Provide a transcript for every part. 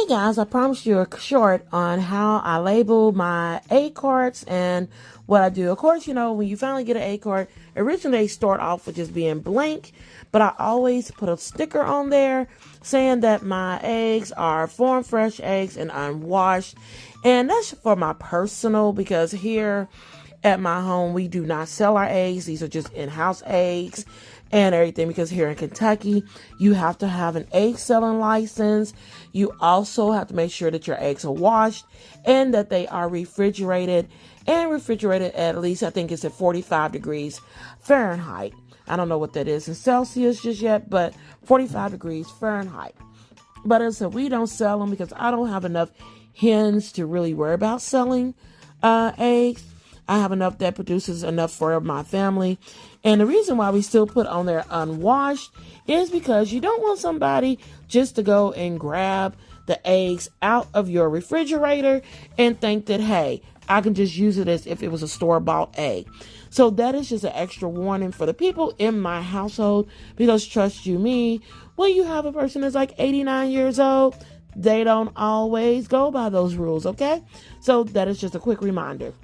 Hey guys, I promised you a short on how I label my egg carts and what I do. Of course, when you finally get an egg cart, originally they start off with just being blank, but I always put a sticker on there saying that my eggs are farm fresh eggs and unwashed. And that's for my personal, because here at my home, we do not sell our eggs. These are just in-house eggs and everything, because here in Kentucky, you have to have an egg selling license. You also have to make sure that your eggs are washed and that they are refrigerated at least, I think it's at 45 degrees Fahrenheit. I don't know what that is in Celsius just yet, but 45 degrees Fahrenheit. But as I said, we don't sell them because I don't have enough hens to really worry about selling eggs. I have enough that produces enough for my family. And the reason why we still put on there unwashed is because you don't want somebody just to go and grab the eggs out of your refrigerator and think that, hey, I can just use it as if it was a store-bought egg. So that is just an extra warning for the people in my household, because trust you me, when you have a person that's like 89 years old, they don't always go by those rules, okay? So that is just a quick reminder.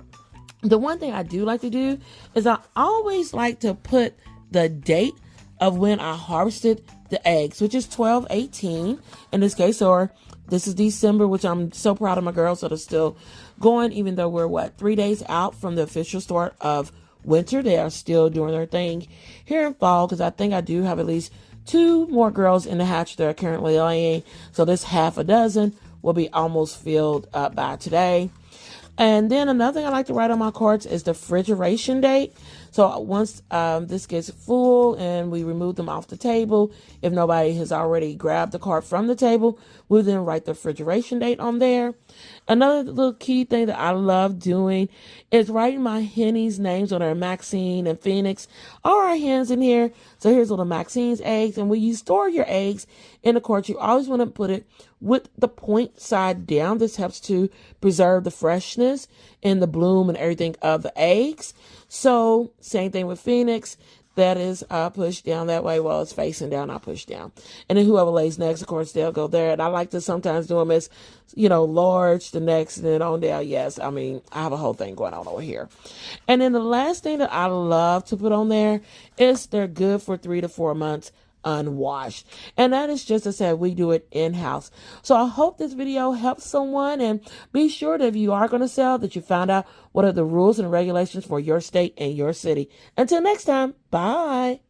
The one thing I do like to do is I always like to put the date of when I harvested the eggs, which is 12/18 in this case, or this is December, which I'm so proud of my girls that are still going, even though we're 3 days out from the official start of winter. They are still doing their thing here in fall, because I think I do have at least 2 more girls in the hatch that are currently laying. So this half a dozen will be almost filled up by today. And then another thing I like to write on my cards is the refrigeration date. So once this gets full and we remove them off the table, if nobody has already grabbed the cart from the table, we'll then write the refrigeration date on there. Another little key thing that I love doing is writing my hennies' names on there. Maxine and Phoenix are our hens in here. So here's little Maxine's eggs. And when you store your eggs in the cart, you always want to put it with the point side down. This helps to preserve the freshness and the bloom and everything of the eggs. So same thing with Phoenix. That is pushed down that way. Well, it's facing down, I push down. And then whoever lays next, of course, they'll go there. And I like to sometimes do them as, large, the next, and then on down. Yes, I have a whole thing going on over here. And then the last thing that I love to put on there is they're good for 3 to 4 months unwashed. And that is just, as I said, we do it in-house. So I hope this video helps someone, and be sure that if you are going to sell, that you find out what are the rules and regulations for your state and your city. Until next time, bye.